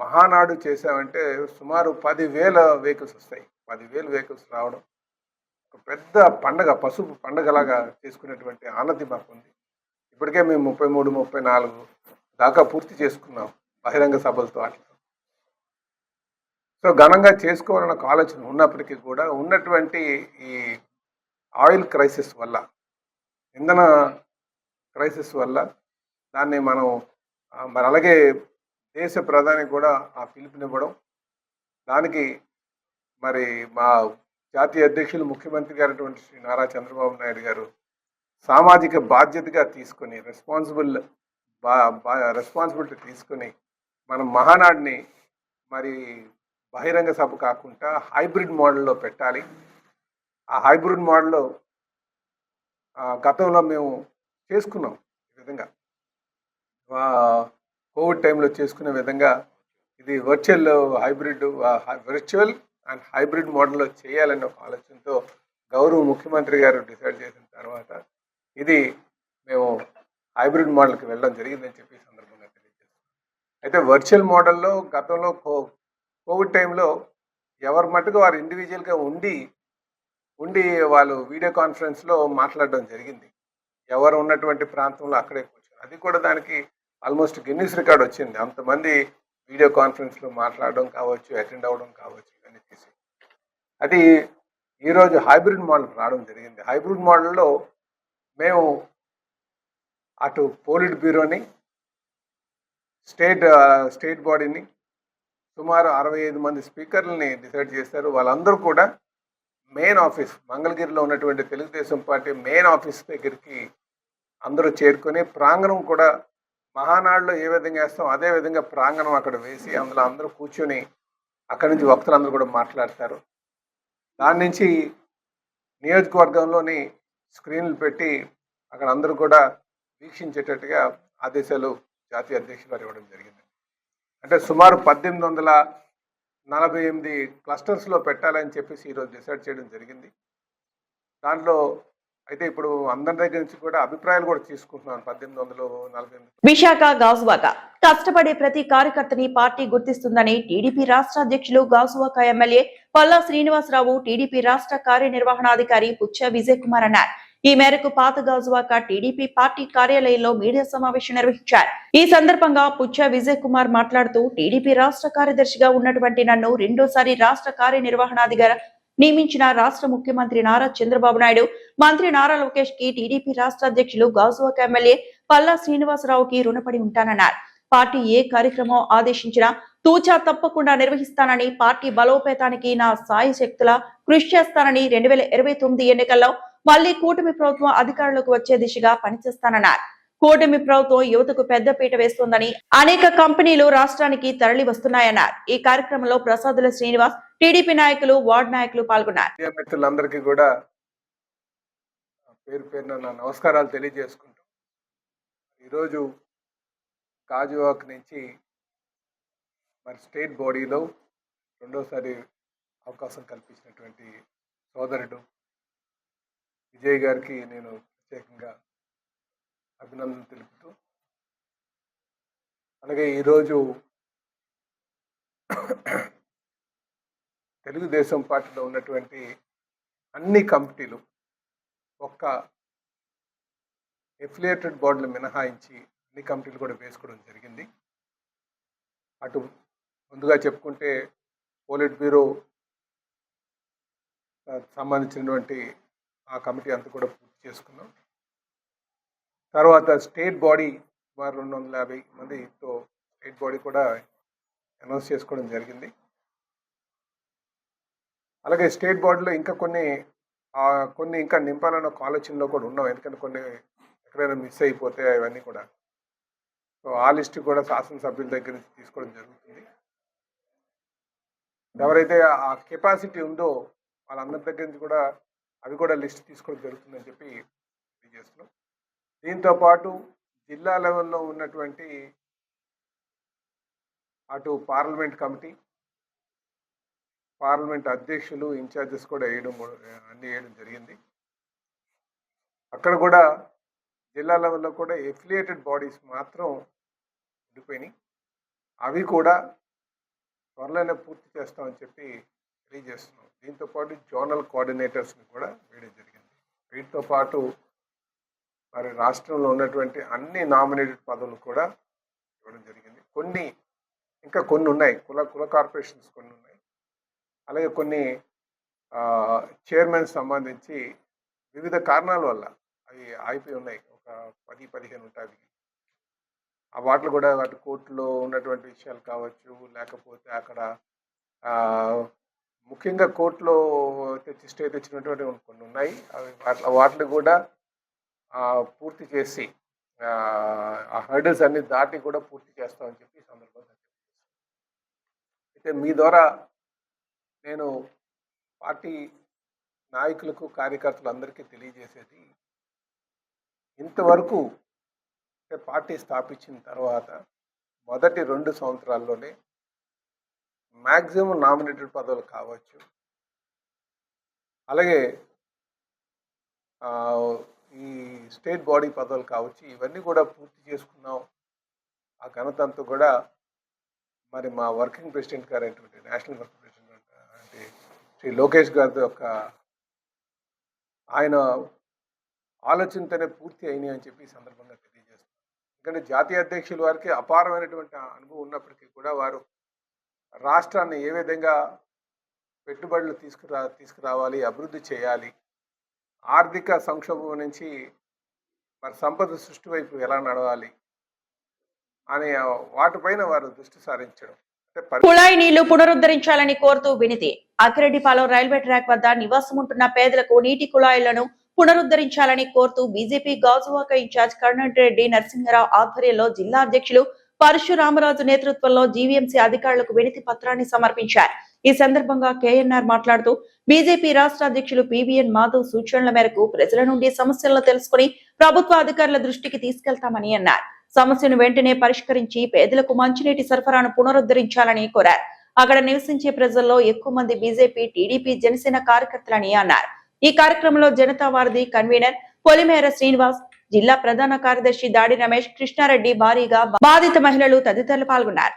మహానాడు చేసామంటే సుమారు 10,000 వెహికల్స్ వస్తాయి. 10,000 వెహికల్స్ రావడం ఒక పెద్ద పండగ, పసుపు పండగలాగా చేసుకునేటువంటి ఆనతి మాకుంది. ఇప్పటికే మేము 33, 34 దాకా పూర్తి చేసుకున్నాం బహిరంగ సభలతో అట్లా. సో ఘనంగా చేసుకోవాలన్న ఆలోచన ఉన్నప్పటికీ కూడా ఉన్నటువంటి ఈ ఆయిల్ క్రైసిస్ వల్ల, ఇంధన క్రైసిస్ వల్ల దాన్ని మనం మరి అలాగే దేశ ప్రధాని కూడా ఆ పిలుపునివ్వడం, దానికి మరి మా జాతీయ అధ్యక్షులు ముఖ్యమంత్రి గారైనటువంటి శ్రీ నారా చంద్రబాబు నాయుడు గారు సామాజిక బాధ్యతగా తీసుకొని రెస్పాన్సిబిలిటీ తీసుకొని మనం మహానాడిని మరి బహిరంగ సభ కాకుండా హైబ్రిడ్ మోడల్లో పెట్టాలి. ఆ హైబ్రిడ్ మోడల్లో గతంలో మేము చేసుకున్నాం. ఈ విధంగా కోవిడ్ టైంలో చేసుకునే విధంగా ఇది వర్చువల్ అండ్ హైబ్రిడ్ మోడల్లో చేయాలనే ఒక ఆలోచనతో గౌరవ ముఖ్యమంత్రి గారు డిసైడ్ చేసిన తర్వాత ఇది మేము హైబ్రిడ్ మోడల్కి వెళ్ళడం జరిగిందని చెప్పి ఈ సందర్భంగా తెలియజేస్తాం. అయితే వర్చువల్ మోడల్లో గతంలో కోవిడ్ టైంలో ఎవరి మటుకు వారు ఇండివిజువల్గా ఉండి వాళ్ళు వీడియో కాన్ఫరెన్స్లో మాట్లాడడం జరిగింది. ఎవరు ఉన్నటువంటి ప్రాంతంలో అక్కడే కూర్చొని, అది కూడా దానికి ఆల్మోస్ట్ గిన్నిస్ రికార్డ్ వచ్చింది. అంతమంది వీడియో కాన్ఫరెన్స్లో మాట్లాడడం కావచ్చు, అటెండ్ అవ్వడం కావచ్చు, ఇవన్నీ తీసి అది ఈరోజు హైబ్రిడ్ మోడల్ రావడం జరిగింది. హైబ్రిడ్ మోడల్లో మేము అటు పోలిట్ బ్యూరోని, స్టేట్ బాడీని, సుమారు 65 మంది స్పీకర్లని డిసైడ్ చేశారు. వాళ్ళందరూ కూడా మెయిన్ ఆఫీస్ మంగళగిరిలో ఉన్నటువంటి తెలుగుదేశం పార్టీ మెయిన్ ఆఫీస్ దగ్గరికి అందరూ చేరుకొని, ప్రాంగణం కూడా మహానాడులో ఏ విధంగా వేస్తాం అదే విధంగా ప్రాంగణం అక్కడ వేసి అందులో అందరూ కూర్చొని అక్కడి నుంచి వక్తలందరూ కూడా మాట్లాడతారు. దాని నుంచి నియోజకవర్గంలోని స్క్రీన్లు పెట్టి అక్కడ అందరూ కూడా వీక్షించేటట్టుగా ఆదేశాలు జాతీయ అధ్యక్షులు వారు ఇవ్వడం జరిగింది. అంటే సుమారు 1848 క్లస్టర్స్లో పెట్టాలని చెప్పేసి ఈరోజు డిసైడ్ చేయడం జరిగింది. దాంట్లో అయితే ఇప్పుడు అందరి దగ్గర నుంచి కూడా అభిప్రాయాలు కూడా తీసుకుంటున్నాను. 1848 విశాఖ గాజువాక కష్టపడే ప్రతి కార్యకర్తని పార్టీ గుర్తిస్తుందని టీడీపీ రాష్ట్ర అధ్యక్షులు గాజువాక ఎమ్మెల్యే పల్లా శ్రీనివాసరావు టీడీపీ రాష్ట్ర కార్యనిర్వహణాధికారి పుచ్చ విజయ్ కుమార్ అన్నారు. ఈ మేరకు పాత గాజువాక టీడీపీ పార్టీ కార్యాలయంలో మీడియా సమావేశం నిర్వహించారు. ఈ సందర్భంగా పుచ్చ విజయ్ కుమార్ మాట్లాడుతూ టీడీపీ రాష్ట్ర కార్యదర్శిగా ఉన్నటువంటి నన్ను రెండోసారి రాష్ట్ర కార్యనిర్వహణాధికారి నియమించిన రాష్ట్ర ముఖ్యమంత్రి నారా చంద్రబాబు నాయుడు, మంత్రి నారా లోకేష్ కి టీడీపీ రాష్ట్ర అధ్యక్షులు గాజువాక ఎమ్మెల్యే పల్లా శ్రీనివాసరావుకి రుణపడి ఉంటానన్నారు. పార్టీ ఏ కార్యక్రమం ఆదేశించినా తూచా తప్పకుండా నిర్వహిస్తానని, పార్టీ బలోపేతానికి నా సాయి శక్తులా కృషి చేస్తానని, 2029 ఎన్నికల్లో మళ్లీ కూటమి ప్రభుత్వం అధికారులకు వచ్చే దిశగా పనిచేస్తానన్నారు. కూటమి ప్రభుత్వం యువతకు పెద్దపీట వేస్తోందని, అనేక కంపెనీలు రాష్ట్రానికి తరలి వస్తున్నాయన్నారు. ఈ కార్యక్రమంలో ప్రసాదుల శ్రీనివాస్, టీడీపీ నాయకులు, వార్డు నాయకులు పాల్గొన్నారు. మిత్రులందరికీ కూడా పేరు పేరున నా నమస్కారాలు తెలియజేసుకుంటూ, ఈరోజు గాజువాక నుంచి మరి స్టేట్ బాడీలో రెండోసారి అవకాశం కల్పించినటువంటి సోదరుడు విజయ్ గారికి నేను ప్రత్యేకంగా అభినందనలు తెలుపుతూ, అలాగే ఈరోజు తెలుగుదేశం పార్టీలో ఉన్నటువంటి అన్ని కమిటీలు ఒక్క ఎఫిలియేటెడ్ బోర్డులు మినహాయించి అన్ని కమిటీలు కూడా వేసుకోవడం జరిగింది. అటు ముందుగా చెప్పుకుంటే పోలిట్ బ్యూరో సంబంధించినటువంటి ఆ కమిటీ అంతా కూడా పూర్తి చేసుకున్నాం. తర్వాత స్టేట్ బాడీ సుమారు 250 మందితో స్టేట్ బాడీ కూడా అనౌన్స్ చేసుకోవడం జరిగింది. అలాగే స్టేట్ బాడీలో ఇంకా కొన్ని ఇంకా నింపాలన్న ఆలోచనలో కూడా ఉన్నాం. ఎందుకంటే కొన్ని ఎక్కడైనా మిస్ అయిపోతే అవన్నీ కూడా, సో ఆ లిస్ట్ కూడా శాసనసభ్యుల దగ్గర నుంచి తీసుకోవడం జరుగుతుంది. ఎవరైతే ఆ కెపాసిటీ ఉందో వాళ్ళందరి దగ్గర నుంచి కూడా అవి కూడా లిస్ట్ తీసుకోవడం జరుగుతుందని చెప్పి తెలియజేస్తున్నాం. దీంతో పాటు జిల్లా లెవెల్లో ఉన్నటువంటి అటు పార్లమెంట్ కమిటీ, పార్లమెంట్ అధ్యక్షులు, ఇన్ఛార్జెస్ కూడా అన్నీ వేయడం జరిగింది. అక్కడ కూడా జిల్లా లెవెల్లో కూడా ఎఫిలియేటెడ్ బాడీస్ మాత్రం ఉండిపోయినాయి. అవి కూడా త్వరలోనే పూర్తి చేస్తామని చెప్పి తెలియజేస్తున్నాం. దీంతో పాటు జోనల్ కోఆర్డినేటర్స్ని కూడా వేయడం జరిగింది. వీటితో పాటు మరి రాష్ట్రంలో ఉన్నటువంటి అన్ని నామినేటెడ్ పదవులు కూడా ఇవ్వడం జరిగింది. ఇంకా కొన్ని ఉన్నాయి, కుల కార్పొరేషన్స్ కొన్ని ఉన్నాయి. అలాగే కొన్ని చైర్మన్ సంబంధించి వివిధ కారణాల వల్ల అవి ఆగిపోయి ఉన్నాయి. ఒక 10-15 ఉంటాయి. ఆ వాటిలో కూడా వాటి కోర్టులో ఉన్నటువంటి విషయాలు కావచ్చు, లేకపోతే అక్కడ ముఖ్యంగా కోర్టులో స్టే తెచ్చినటువంటి కొన్ని ఉన్నాయి. అవి వాటిని కూడా పూర్తి చేసి ఆ హర్డల్స్ అన్ని దాటి కూడా పూర్తి చేస్తామని చెప్పి ఈ సందర్భంగా అయితే మీ ద్వారా నేను పార్టీ నాయకులకు, కార్యకర్తలందరికీ తెలియజేసేది, ఇంతవరకు పార్టీ స్థాపించిన తర్వాత మొదటి 2 సంవత్సరాల్లోనే మ్యాక్సిమం నామినేటెడ్ పదవులు కావచ్చు, అలాగే ఈ స్టేట్ బాడీ పదవులు కావచ్చు, ఇవన్నీ కూడా పూర్తి చేసుకున్నాం. ఆ ఘనత అంతా కూడా మరి మా వర్కింగ్ ప్రెసిడెంట్ గారు అయినటువంటి నేషనల్ వర్కింగ్ ప్రెసిడెంట్ అంటే శ్రీ లోకేష్ గారి యొక్క ఆయన ఆలోచనతోనే పూర్తి అయినాయి అని చెప్పి ఈ సందర్భంగా తెలియజేస్తున్నాను. ఎందుకంటే జాతీయ అధ్యక్షుల వారికి అపారమైనటువంటి అనుభవం ఉన్నప్పటికీ కూడా వారు రాష్ట్రాన్ని ఏ విధంగా పెట్టుబడులు తీసుకురావాలి, అభివృద్ధి చేయాలి, ఆర్థిక సంక్షోభం నుంచి మరి సంపద సృష్టి వైపు ఎలా నడవాలి అనే వాటిపైన వారు దృష్టి సారించడం. కుళాయి నీళ్లు పునరుద్ధరించాలని కోరుతూ వినతి. అక్కిరెడ్డిపాలెం రైల్వే ట్రాక్ వద్ద నివాసం ఉంటున్న పేదలకు నీటి కుళాయిలను పునరుద్ధరించాలని కోరుతూ బీజేపీ గాజువాక ఇన్ఛార్జ్ కర్ణరెడ్డి నరసింహరావు ఆధ్వర్యంలో జిల్లా అధ్యక్షులు పరశురామరాజు నేతృత్వంలో జీవీఎంసీ అధికారులకు వినతి పత్రాన్ని సమర్పించారు. ఈ సందర్భంగా కేఎన్ఆర్ మాట్లాడుతూ బీజేపీ రాష్ట్ర అధ్యక్షులు పివిఎన్ మాధవ్ సూచనల మేరకు ప్రజల నుండి సమస్యలను తెలుసుకుని ప్రభుత్వ అధికారుల దృష్టికి తీసుకెళ్తామని అన్నారు. సమస్యను వెంటనే పరిష్కరించి పేదలకు మంచినీటి సరఫరాను పునరుద్ధరించాలని కోరారు. అక్కడ నివసించే ప్రజల్లో ఎక్కువ మంది బీజేపీ, టీడీపీ, జనసేన కార్యకర్తలని అన్నారు. ఈ కార్యక్రమంలో జనతా వారధి కన్వీనర్ పొలిమేర శ్రీనివాస్, జిల్లా ప్రధాన కార్యదర్శి దాడి రమేష్, కృష్ణారెడ్డి, భారీగా బాధిత మహిళలు తదితరులు పాల్గొన్నారు.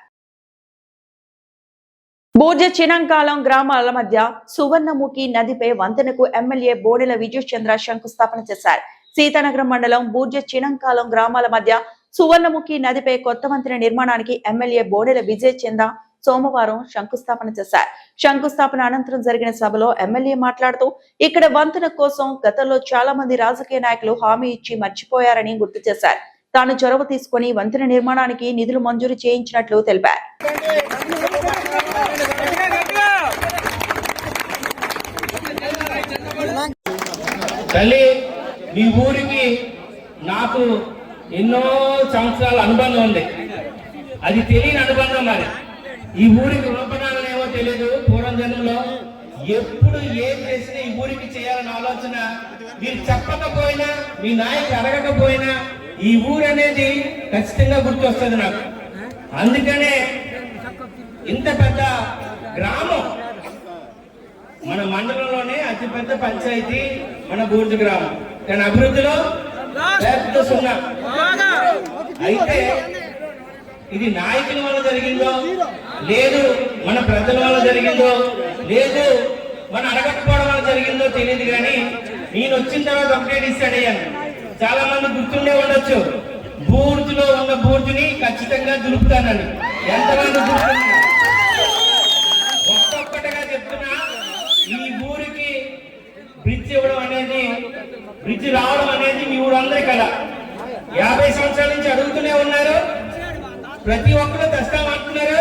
బూర్జ చినంకాలం గ్రామాల మధ్య సువర్ణముఖి నదిపై వంతెనకు ఎమ్మెల్యే బోడెల విజయ్ చంద్ర శంకుస్థాపన చేశారు. సీతానగరం మండలం బూర్జ చినంకాలం గ్రామాల మధ్య సువర్ణముఖి నదిపై కొత్త వంతెన నిర్మాణానికి ఎమ్మెల్యే బోడెల విజయ్ చంద్ర సోమవారం శంకుస్థాపన చేశారు. శంకుస్థాపన అనంతరం జరిగిన సభలో ఎమ్మెల్యే మాట్లాడుతూ ఇక్కడ వంతెన కోసం గతంలో చాలా మంది రాజకీయ నాయకులు హామీ ఇచ్చి మర్చిపోయారని గుర్తు చేశారు. తాను చొరవ తీసుకుని వంతెన నిర్మాణానికి నిధులు మంజూరు చేయించినట్లు తెలిపారు. తల్లి, మీ ఊరికి నాకు ఎన్నో సంవత్సరాల అనుబంధం ఉంది. అది తెలియని అనుబంధం. మరి ఈ ఊరికి రూపణాలనేమో తెలియదు. పూర్వం జన్మలో ఎప్పుడు ఏం చేసినా ఈ ఊరికి చేయాలన్న ఆలోచన మీరు చెప్పకపోయినా, మీ నాయకులు అడగకపోయినా ఈ ఊరు అనేది ఖచ్చితంగా గుర్తొస్తుంది నాకు. అందుకనే ఇంత పెద్ద గ్రామం, మన మండలంలోనే అతిపెద్ద పంచాయతీ మన బూర్జ గ్రామం, కానీ అభివృద్ధిలో పెద్ద సున్నా. అయితే ఇది నాయకుల వల్ల జరిగిందో, లేదు మన ప్రజల వల్ల జరిగిందో, లేదు మన అడగకపోవడం వల్ల జరిగిందో తెలియదు. కానీ నేను వచ్చిన తర్వాత ఒకటే డిసైడ్ అయ్యాను. చాలా మంది గుర్తుండే ఉండొచ్చు, బూర్జులో ఉన్న బూర్జుని ఖచ్చితంగా దులుపుతానని. ఎంతమంది గుర్తున్నారు? ఒక్కొక్కటిగా చెప్తున్నా. ఈ ఊరికి బ్రిడ్జ్ ఇవ్వడం అనేది, బ్రిడ్జ్ రావడం అనేది మీ ఊరందరి కదా. 50 సంవత్సరాల నుంచి అడుగుతూనే ఉన్నారు. ప్రతి ఒక్కరు తెస్తామంటున్నారు.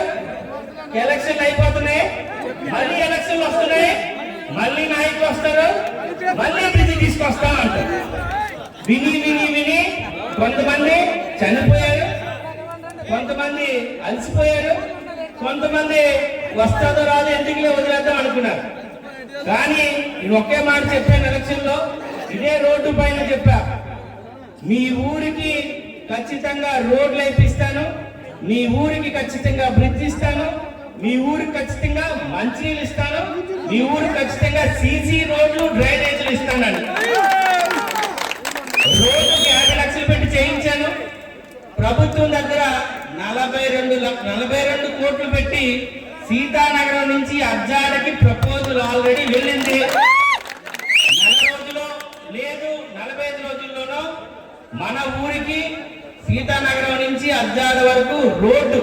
ఎలక్షన్లు అయిపోతున్నాయి, మళ్ళీ ఎలక్షన్లు వస్తున్నాయి, మళ్ళీ నాయకులు వస్తారు, మళ్ళీ బ్రిడ్జ్ తీసుకొస్తాం అంటారు. విని విని విని కొంతమంది చనిపోయారు, కొంతమంది అలసిపోయారు, కొంతమంది వస్తాదో రాదో ఎందుకులే వదిలేద్దాం అనుకున్నారు. కానీ నేను ఒకే మాట చెప్పాను ఎలక్షన్ లో, ఇదే రోడ్డు పైన చెప్పా, మీ ఊరికి ఖచ్చితంగా రోడ్లు వేపిస్తాను, మీ ఊరికి ఖచ్చితంగా బ్రిడ్జ్ ఇస్తాను, మీ ఊరికి ఖచ్చితంగా మంచినీళ్ళు ఇస్తాను, మీ ఊరికి ఖచ్చితంగా సీసీ రోడ్లు, డ్రైనేజీలు ఇస్తానని. రోడ్డుకి 50 లక్షలు పెట్టి చేయించాను. ప్రభుత్వం దగ్గర 42 కోట్లు పెట్టి సీతానగరం నుంచి అజ్జాడకి ప్రపోజల్ ఆల్రెడీ వెళ్ళింది. 40 రోజుల్లో లేదు 45 రోజుల్లోనో మన ఊరికి సీతానగరం నుంచి అజ్జాడ వరకు రోడ్డు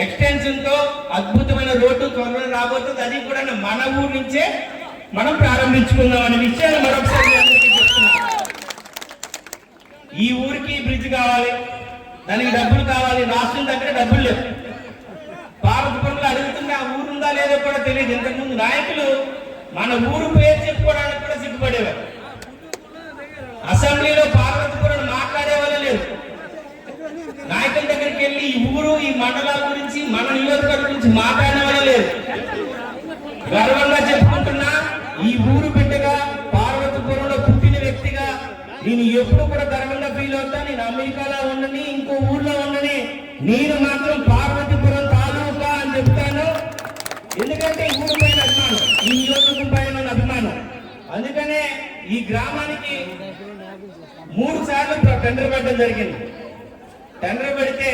ఎక్స్టెన్షన్ తో అద్భుతమైన రోడ్డు త్వరలో రాబోతుంది. అది కూడా మన ఊరు నుంచే మనం ప్రారంభించుకుందాం అనే విషయాన్ని మరొకసారి చెప్తున్నాం. ఈ ఊరికి బ్రిడ్జ్ కావాలి, దానికి డబ్బులు కావాలి. రాష్ట్రం దగ్గర డబ్బులు లేవు. పార్వతీపురంలో అడుగుతున్న ఆ ఊరుందా లేదో కూడా తెలియదు. ఇంతకుముందు నాయకులు మన ఊరు పేరు చెప్పుకోవడానికి కూడా సిగ్గుపడేవారు. అసెంబ్లీలో పార్వతీపురం మాట్లాడే వాళ్ళు లేరు. నాయకుల దగ్గరికి వెళ్ళి ఈ ఊరు, ఈ మండలాల గురించి, మన నియోజకవర్గం గురించి మాట్లాడే వాళ్ళు లేరు. గర్వంగా చెప్పుకుంటున్నా, ఈ ఊరు బిడ్డగా, పార్వతీపురంలో పుట్టిన వ్యక్తిగా నేను ఎప్పుడు కూడా గర్వంగా ఫీల్ అవుతా. నేను అమెరికాలో ఉండని, ఇంకో ఊర్లో ఉండని, నేను మాత్రం పార్వతీపురం తాలూకా అని చెప్తాను. ఎందుకంటే ఈ ఊరు పైన అభిమానం, ఈ నియోజకవర్గం పైన అభిమానం. అందుకనే ఈ గ్రామానికి 3 సార్లు టెండర్ పెట్టడం జరిగింది. టెండర్ పెడితే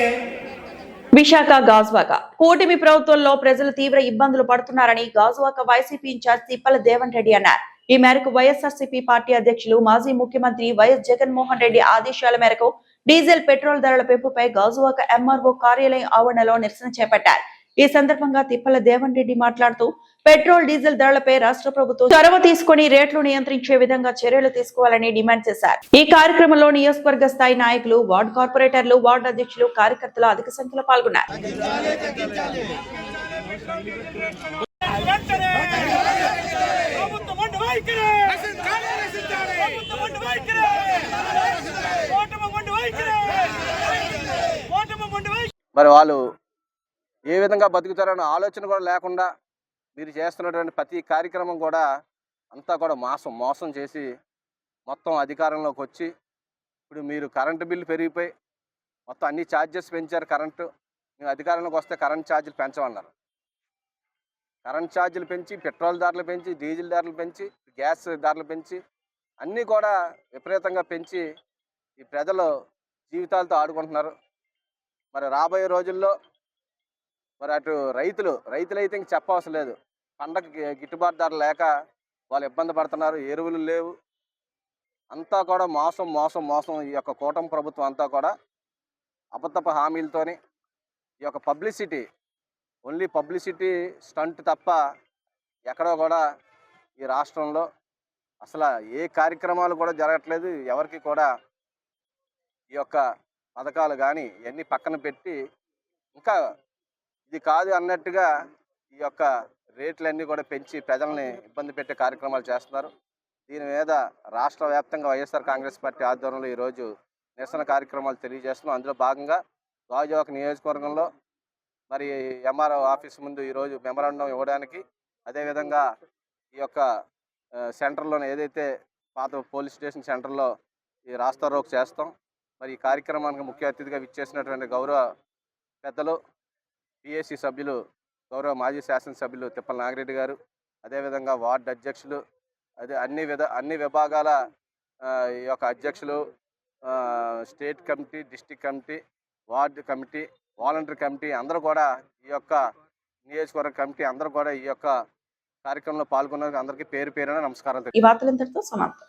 విశాఖ గాజువాక కూటమి ప్రభుత్వంలో ప్రజలు తీవ్ర ఇబ్బందులు పడుతున్నారని గాజువాక వైసీపీ ఇన్ఛార్జ్ తిప్పల దేవన్ రెడ్డి అన్నారు. ఈ మేరకు వైఎస్ఆర్సీపీ పార్టీ అధ్యక్షులు మాజీ ముఖ్యమంత్రి వైఎస్ జగన్మోహన్ రెడ్డి ఆదేశాల మేరకు డీజిల్ పెట్రోల్ ధరల పెంపుపై గాజువాక ఎంఆర్ఓ కార్యాలయం ఆవరణలో నిరసన చేపట్టారు. ఈ సందర్భంగా తిప్పల దేవన్ రెడ్డి మాట్లాడుతూ పెట్రోల్ డీజిల్ ధరలపై రాష్ట్ర ప్రభుత్వం చొరవ తీసుకుని రేట్లు నియంత్రించే విధంగా చర్యలు తీసుకోవాలని డిమాండ్ చేశారు. ఈ కార్యక్రమంలో నియోజకవర్గ స్థాయి నాయకులు, వార్డు కార్పొరేటర్లు, వార్డు అధ్యక్షులు, కార్యకర్తలు అధిక సంఖ్యలో పాల్గొన్నారు. మరి వాళ్ళు ఏ విధంగా బతుకుతారన్న ఆలోచన కూడా లేకుండా మీరు చేస్తున్నటువంటి ప్రతి కార్యక్రమం కూడా అంతా కూడా మోసం చేసి మొత్తం అధికారంలోకి వచ్చి ఇప్పుడు మీరు కరెంటు బిల్లు పెరిగిపోయి మొత్తం అన్ని ఛార్జెస్ పెంచారు. కరెంటు మేము అధికారంలోకి వస్తే కరెంట్ ఛార్జీలు పెంచమన్నారు. కరెంట్ ఛార్జీలు పెంచి, పెట్రోల్ ధరలు పెంచి, డీజిల్ ధరలు పెంచి, గ్యాస్ ధరలు పెంచి అన్నీ కూడా విపరీతంగా పెంచి ఈ ప్రజలు జీవితాలతో ఆడుకుంటున్నారు. మరి రాబోయే రోజుల్లో మరి అటు రైతులైతే ఇంక చెప్పవసరం లేదు. పంటకి గిట్టుబాటు ధర లేక వాళ్ళు ఇబ్బంది పడుతున్నారు. ఎరువులు లేవు. అంతా కూడా మోసం. ఈ యొక్క కూటమి ప్రభుత్వం అంతా కూడా అబద్ధపు హామీలతోని ఈ యొక్క పబ్లిసిటీ, ఓన్లీ పబ్లిసిటీ స్టంట్ తప్ప ఎక్కడో కూడా ఈ రాష్ట్రంలో అసలు ఏ కార్యక్రమాలు కూడా జరగట్లేదు. ఎవరికి కూడా ఈ యొక్క పథకాలు కానీ ఇవన్నీ పక్కన పెట్టి ఇంకా ఇది కాదు అన్నట్టుగా ఈ యొక్క రేట్లన్నీ కూడా పెంచి ప్రజల్ని ఇబ్బంది పెట్టే కార్యక్రమాలు చేస్తున్నారు. దీని మీద రాష్ట్ర వ్యాప్తంగా వైఎస్ఆర్ కాంగ్రెస్ పార్టీ ఆధ్వర్యంలో ఈరోజు నిరసన కార్యక్రమాలు తెలియజేస్తున్నాం. అందులో భాగంగా గాజువాక నియోజకవర్గంలో మరి ఎంఆర్ఓ ఆఫీస్ ముందు ఈరోజు మెమరాండం ఇవ్వడానికి, అదేవిధంగా ఈ యొక్క సెంటర్లోనే ఏదైతే పాత పోలీస్ స్టేషన్ సెంటర్లో ఈ రాస్తా రోక్ చేస్తాం. మరి ఈ కార్యక్రమానికి ముఖ్య అతిథిగా విచ్చేసినటువంటి గౌరవ పెద్దలు పిఎస్సి సభ్యులు, గౌరవ మాజీ శాసనసభ్యులు తిప్పల నాగిరెడ్డి గారు, అదేవిధంగా వార్డు అధ్యక్షులు, అన్ని విభాగాల ఈ యొక్క అధ్యక్షులు, state committee, district committee, ward committee, volunteer committee అందరూ కూడా ఈ యొక్క నియోజకవర్గ కమిటీ అందరూ కూడా ఈ యొక్క కార్యక్రమంలో పాల్గొన్నందుకు అందరికీ పేరు పేరున నమస్కారాలు. ఈ వార్తలంతటితో సమాప్తం.